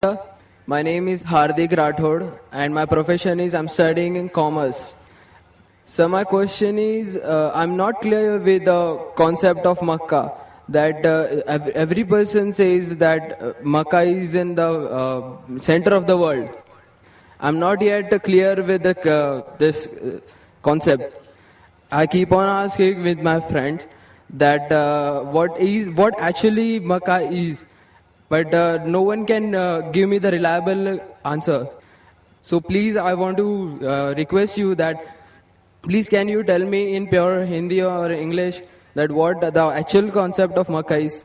My name is Hardik Rathod and my profession is I'm studying in commerce. So my question is, I'm not clear with the concept of Makkah. That every person says that Makkah is in the center of the world. I'm not yet clear with this concept. I keep on asking with my friends that what actually Makkah is, but no one can give me the reliable answer. So please, I want to request you that please can you tell me in pure Hindi or English that what the actual concept of Makkah is?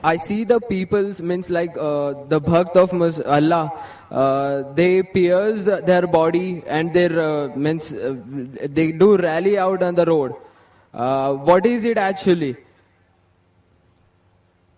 I see the peoples means like the bhakt of Allah. They pierce their body and their means they do rally out on the road. What is it actually?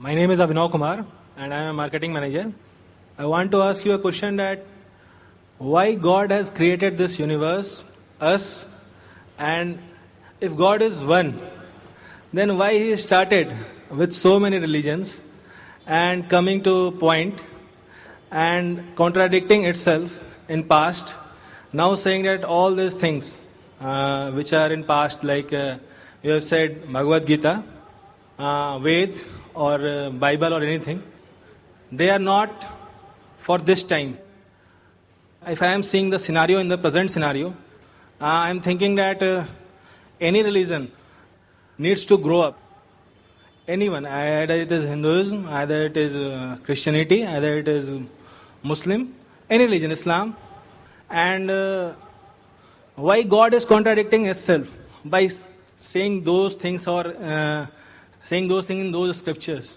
My name is Abhinav Kumar and I am a marketing manager. I want to ask you a question that why God has created this universe, us, and if God is one, then why He started with so many religions and coming to point and contradicting itself in past, now saying that all these things which are in past, like you have said Bhagavad Gita, Ved or Bible or anything, they are not for this time. If I am seeing the scenario in the present scenario, I am thinking that any religion needs to grow up. Anyone, either it is Hinduism, either it is Christianity, either it is Muslim, any religion, Islam. And why God is contradicting itself by saying those things or saying those things in those scriptures?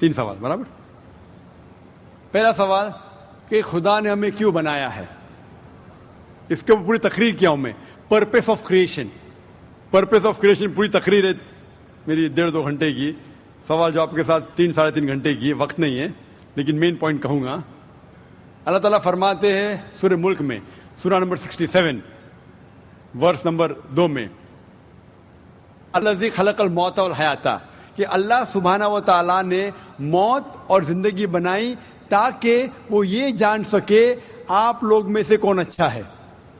3 سوال برابر. پہلا سوال کہ خدا نے ہمیں کیوں بنایا ہے, اس کے پوری تقریر کیا ہوں میں. Purpose of creation, purpose of creation پوری تقریر ہے میری 1.5-2 گھنٹے کی. سوال جواب کے ساتھ 3-3.5 گھنٹے کی, وقت نہیں ہے, لیکن مین پوائنٹ کہوں گا. اللہ تعالیٰ فرماتے ہیں سورہ ملک میں, سورہ نمبر 67 ورس نمبر 2 میں, الذی خلق الموت والحیات, کہ اللہ سبحانہ و تعالیٰ نے موت اور زندگی بنائی تاکہ وہ یہ جان سکے آپ لوگ میں سے کون اچھا ہے.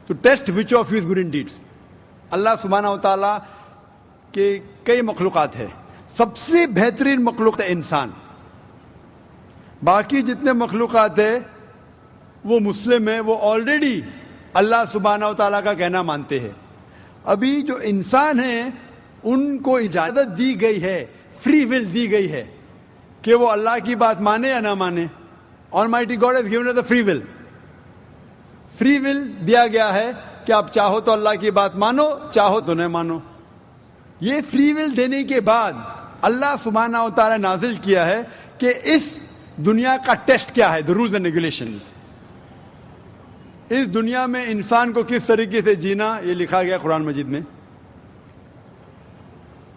تو test which of you good in deeds. Allah سبحانہ و تعالیٰ کے کئی مخلوقات ہے, سب سے بہترین مخلوق ہے انسان. باقی جتنے مخلوقات ہیں وہ مسلم ہیں, وہ آلریڈی اللہ سبحانہ و تعالیٰ کا کہنا مانتے ہیں. ابھی جو انسان ہیں ان کو اجازت دی گئی ہے, فری ول دی گئی ہے کہ وہ اللہ کی بات مانے یا نہ مانے. Almighty God has given us the free will. Free will دیا گیا ہے کہ آپ چاہو تو اللہ کی بات مانو, چاہو تو نہ مانو. یہ فری ول دینے کے بعد اللہ سبحانہ و تعالیٰ نازل کیا ہے کہ اس دنیا کا ٹیسٹ کیا ہے, the rules and regulations. اس دنیا میں انسان کو کس طریقے سے جینا, یہ لکھا گیا قرآن مجید میں.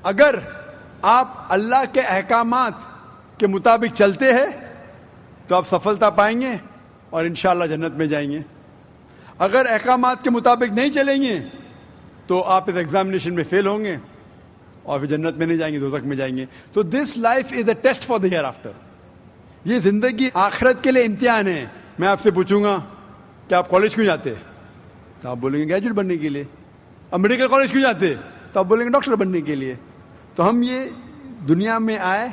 اگر آپ اللہ کے احکامات کے مطابق چلتے ہیں تو آپ سفلتا پائیں گے اور انشاءاللہ جنت میں جائیں گے. اگر احکامات کے مطابق نہیں چلیں گے تو آپ اس ایگزامینیشن میں فیل ہوں گے اور پھر جنت میں نہیں جائیں گے, دوزخ میں جائیں گے. So this life is a test for the hereafter. یہ زندگی آخرت کے لیے امتحان ہے. میں آپ سے پوچھوں گا کہ آپ کالج کیوں جاتے, تو آپ بولیں گے گریجویٹ بننے کے لیے. اب میڈیکل کالج کیوں جاتے, تو آپ بولیں گے ڈاکٹر بننے کے لیے. تو ہم یہ دنیا میں آئے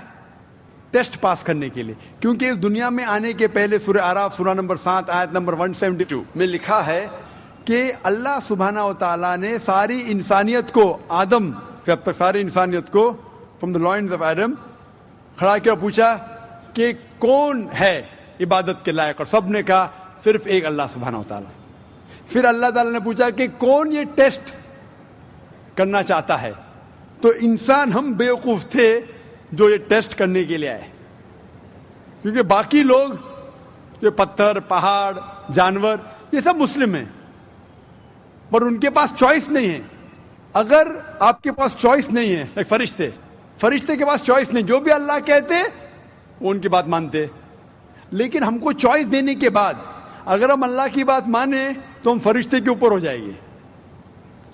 ٹیسٹ پاس کرنے کے لیے, کیونکہ اس دنیا میں آنے کے پہلے سورہ اعراف سورہ نمبر 7 آیت نمبر 172 میں لکھا ہے کہ اللہ سبحانہ و تعالیٰ نے ساری انسانیت کو, آدم سے اب تک ساری انسانیت کو from the lines of Adam کھڑا کیا, پوچھا کہ کون ہے عبادت کے لائق, اور سب نے کہا صرف ایک اللہ سبحانہ و تعالیٰ. پھر اللہ تعالیٰ نے پوچھا کہ کون یہ ٹیسٹ کرنا چاہتا ہے, تو انسان ہم بیوقوف تھے جو یہ ٹیسٹ کرنے کے لیے آئے, کیونکہ باقی لوگ یہ پتھر, پہاڑ, جانور یہ سب مسلم ہیں, پر ان کے پاس چوائس نہیں ہے. اگر آپ کے پاس چوائس نہیں ہے, ایک فرشتے کے پاس چوائس نہیں, جو بھی اللہ کہتے وہ ان کی بات مانتے. لیکن ہم کو چوائس دینے کے بعد اگر ہم اللہ کی بات مانیں تو ہم فرشتے کے اوپر ہو جائیں گے,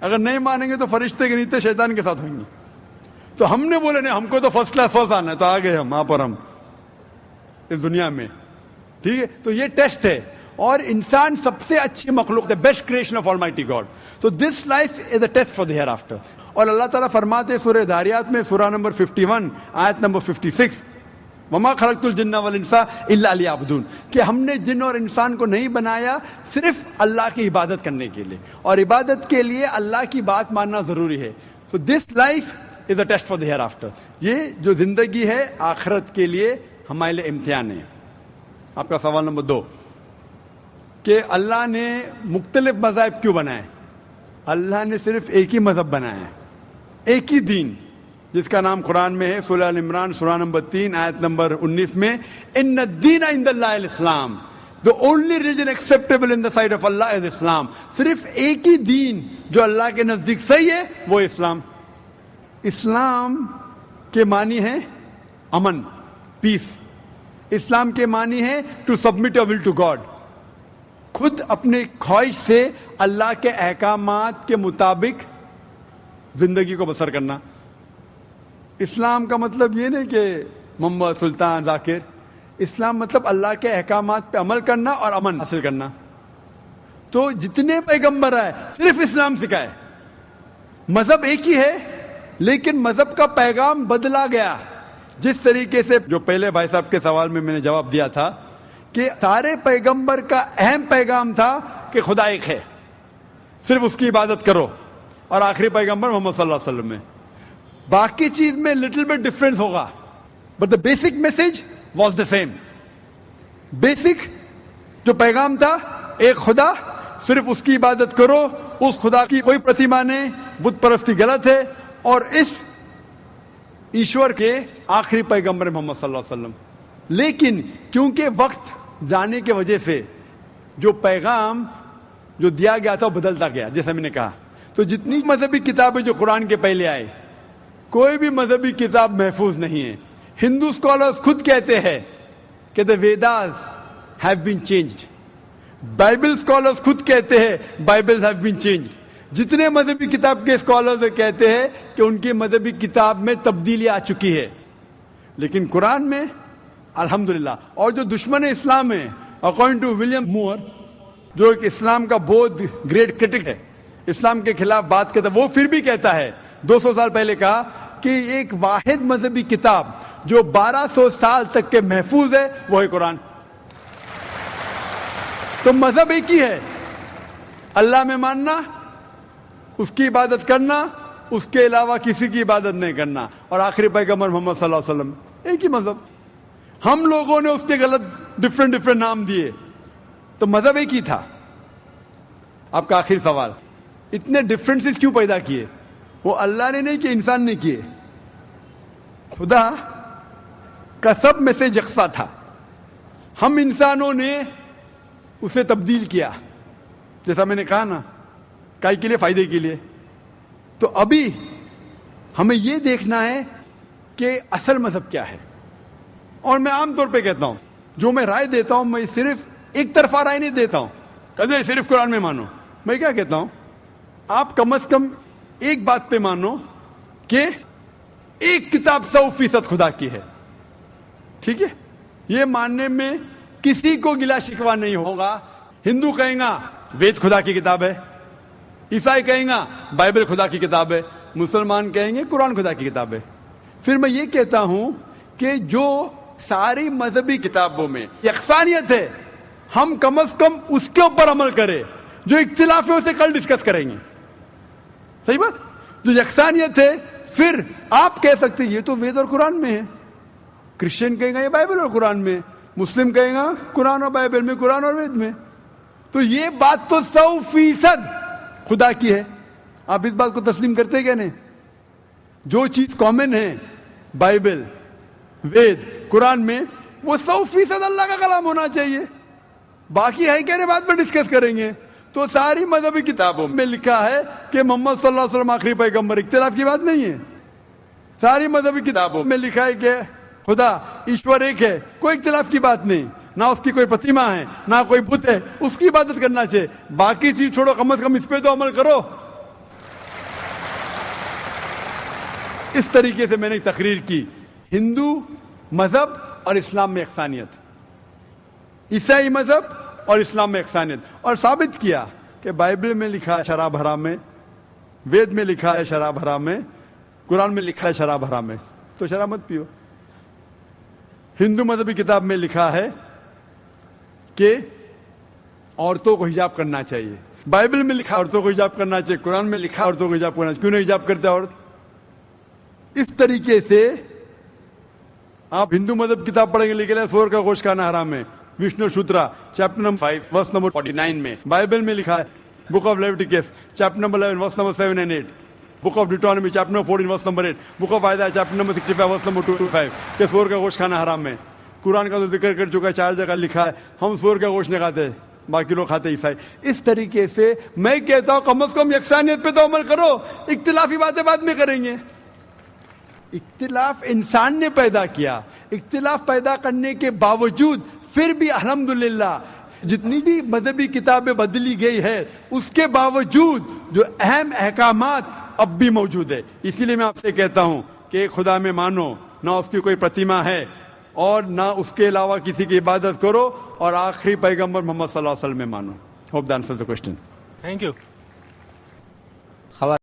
اگر نہیں مانیں گے تو فرشتے کے نیچے شیطان کے ساتھ ہوئیں گے. تو ہم نے بولے نہیں, ہم کو تو فرسٹ کلاس فرسٹ آنا ہے, تو آ گئے ہم وہاں پر, ہم اس دنیا میں. ٹھیک ہے, تو یہ ٹیسٹ ہے, اور انسان سب سے اچھی مخلوق ہے, best creation of almighty god. تو this life is a test for the hereafter. اور اللہ تعالیٰ فرماتے سورہ داریات میں سورہ نمبر 51 آیت نمبر 56, وما خلقت الجن والانس الا لیعبدون, کہ ہم نے جن اور انسان کو نہیں بنایا صرف اللہ کی عبادت کرنے کے لیے, اور عبادت کے لیے اللہ کی بات ماننا ضروری ہے. So this life is a test for the hereafter. یہ جو زندگی ہے آخرت کے لیے ہمارے لیے امتحان ہے. آپ کا سوال نمبر 2 کہ اللہ نے مختلف مذاہب کیوں بنائے. اللہ نے صرف ایک ہی مذہب بنایا ہے, ایک ہی دین, جس کا نام قرآن میں ہے سورہ ال عمران سورہ نمبر 3 آیت نمبر 19 میں, ان الدین عند اللہ الاسلام, the only religion acceptable in the sight of Allah is Islam. صرف ایک ہی دین جو اللہ کے نزدیک صحیح ہے وہ اسلام. اسلام کے معنی ہے امن, پیس. اسلام کے معنی ہے to submit your will to God, خود اپنے خواہش سے اللہ کے احکامات کے مطابق زندگی کو بسر کرنا. اسلام کا مطلب یہ نہیں کہ محمد سلطان ذاکر, اسلام مطلب اللہ کے احکامات پہ عمل کرنا اور امن حاصل کرنا. تو جتنے پیغمبر آئے صرف اسلام سکھائے. مذہب ایک ہی ہے لیکن مذہب کا پیغام بدلا گیا. جس طریقے سے جو پہلے بھائی صاحب کے سوال میں نے جواب دیا تھا کہ سارے پیغمبر کا اہم پیغام تھا کہ خدا ایک ہے, صرف اس کی عبادت کرو, اور آخری پیغمبر محمد صلی اللہ علیہ وسلم میں باقی چیز میں لٹل بٹ ڈفرینس ہوگا, but the basic message was the same. Basic جو پیغام تھا ایک خدا, صرف اس کی عبادت کرو, اس خدا کی کوئی پرتیما نہیں, بت پرستی غلط ہے, اور اس ایشور کے آخری پیغمبر محمد صلی اللہ علیہ وسلم. لیکن کیونکہ وقت جانے کی وجہ سے جو پیغام جو دیا گیا تھا وہ بدلتا گیا, جیسا میں نے کہا. تو جتنی مذہبی کتابیں جو قرآن کے پہلے آئے, کوئی بھی مذہبی کتاب محفوظ نہیں ہے. ہندو اسکالرز خود کہتے ہیں کہ the Vedas have been changed. Bible scholars خود کہتے ہیں بائبل have been changed. جتنے مذہبی کتاب کے اسکالرز کہتے ہیں کہ ان کی مذہبی کتاب میں تبدیلی آ چکی ہے. لیکن قرآن میں الحمدللہ, اور جو دشمن اسلام ہے اکارڈنگ ٹو ولیم مور, جو ایک اسلام کا بہت گریٹ کرٹک ہے, اسلام کے خلاف بات کرتا ہے, وہ پھر بھی کہتا ہے 200 سال پہلے کہا کہ ایک واحد مذہبی کتاب جو 1200 سال تک کے محفوظ ہے وہ ہے قرآن. تو مذہب ایک ہی ہے, اللہ میں ماننا, اس کی عبادت کرنا, اس کے علاوہ کسی کی عبادت نہیں کرنا, اور آخری پیغمبر محمد صلی اللہ علیہ وسلم, ایک ہی مذہب. ہم لوگوں نے اس کے غلط ڈفرنٹ نام دیے, تو مذہب ایک ہی تھا. آپ کا آخری سوال, اتنے ڈفرینسز کیوں پیدا کیے؟ وہ اللہ نے نہیں کیے, انسان نے کیے. خدا کا سب میں سے یکساں تھا, ہم انسانوں نے اسے تبدیل کیا, جیسا میں نے کہا نا, کائی کے لیے, فائدے کے لیے. تو ابھی ہمیں یہ دیکھنا ہے کہ اصل مذہب کیا ہے. اور میں عام طور پہ کہتا ہوں, جو میں رائے دیتا ہوں میں صرف ایک طرفہ رائے نہیں دیتا ہوں کہ صرف قرآن میں مانو. میں کیا کہتا ہوں, آپ کم از کم ایک بات پہ مانو کہ ایک کتاب 100% خدا کی ہے. ٹھیک ہے, یہ ماننے میں کسی کو گلا شکوا نہیں ہوگا. ہندو کہیں گا وید خدا کی کتاب ہے, عیسائی کہیں گا بائبل خدا کی کتاب ہے, مسلمان کہیں گے قرآن خدا کی کتاب ہے. پھر میں یہ کہتا ہوں کہ جو ساری مذہبی کتابوں میں یکسانیت ہے, ہم کم از کم اس کے اوپر عمل کریں. جو اختلاف ہے اسے کل ڈسکس کریں گے. صحیح بات, جو یکسانیت ہے, پھر آپ کہہ سکتے یہ تو وید اور قرآن میں ہے, کرسچن کہیں گا یہ بائبل اور قرآن میں, مسلم کہیں گا قرآن اور بائبل میں, قرآن اور وید میں. تو یہ بات تو 100% خدا کی ہے. آپ اس بات کو تسلیم کرتے کیا نہیں؟ جو چیز کامن ہے بائبل, وید, قرآن میں, وہ 100% اللہ کا کلام ہونا چاہیے. باقی ہے کہنے بعد میں ڈسکس کریں گے. تو ساری مذہبی کتابوں میں لکھا ہے کہ محمد صلی اللہ علیہ وسلم آخری پیغمبر, اختلاف کی بات نہیں ہے. ساری مذہبی کتابوں میں لکھا ہے کہ خدا ایشور ایک ہے, کوئی اختلاف کی بات نہیں. نہ اس کی کوئی پرتیما ہے, نہ کوئی بت ہے, اس کی عبادت کرنا چاہیے. باقی چیز چھوڑو, کم از کم اس پہ تو عمل کرو. اس طریقے سے میں نے تقریر کی, ہندو مذہب اور اسلام میں یکسانیت, عیسائی مذہب اور اسلام میں یکسانیت, اور ثابت کیا کہ بائبل میں لکھا ہے شراب حرام ہے, وید میں لکھا ہے شراب حرام ہے, قرآن میں لکھا ہے شراب حرام ہے, تو شراب مت پیو. ہندو مذہبی کتاب میں لکھا ہے کہ عورتوں کو حجاب کرنا چاہیے, بائبل میں لکھا عورتوں کو حجاب کرنا چاہیے, قرآن میں لکھا عورتوں کو حجاب کرنا چاہیے. کیوں نہیں حجاب کرتے عورت؟ اس طریقے سے آپ ہندو مذہب کتاب پڑھیں گے, لکھا ہے سور کا گوشت کھانا حرام ہے, وشنو شوترا چیپٹر نمبر 5 ورس نمبر 49 میں. بائبل میں لکھا ہے book of Leviticus chapter number 11 verse number 7 and 8, book of Deuteronomy chapter number 14 verse number 8, book of Isaiah chapter number 65 verse number 2 to 5 کہ سور کا گوشت کھانا حرام ہے. قرآن کا تو ذکر کر چکا ہے, 4 جگہ لکھا ہے ہم سور کا گوشت نہیں کھاتے, باقی لوگ کھاتے عیسائی. اس طریقے سے میں کہتا ہوں کم از کم یکسانیت پہ تو عمل کرو, اختلافی باتیں بعد میں کریں گے. اختلاف انسان نے پیدا کیا, اختلاف پیدا کرنے کے باوجود پھر بھی الحمدللہ جتنی بھی مذہبی کتابیں بدلی گئی ہے, اس کے باوجود جو اہم احکامات اب بھی موجود ہے. اسی لیے میں آپ سے کہتا ہوں کہ ایک خدا میں مانو, نہ اس کی کوئی پرتیما ہے اور نہ اس کے علاوہ کسی کی عبادت کرو, اور آخری پیغمبر محمد صلی اللہ علیہ وسلم میں مانو. Hope that answers the question. Thank you.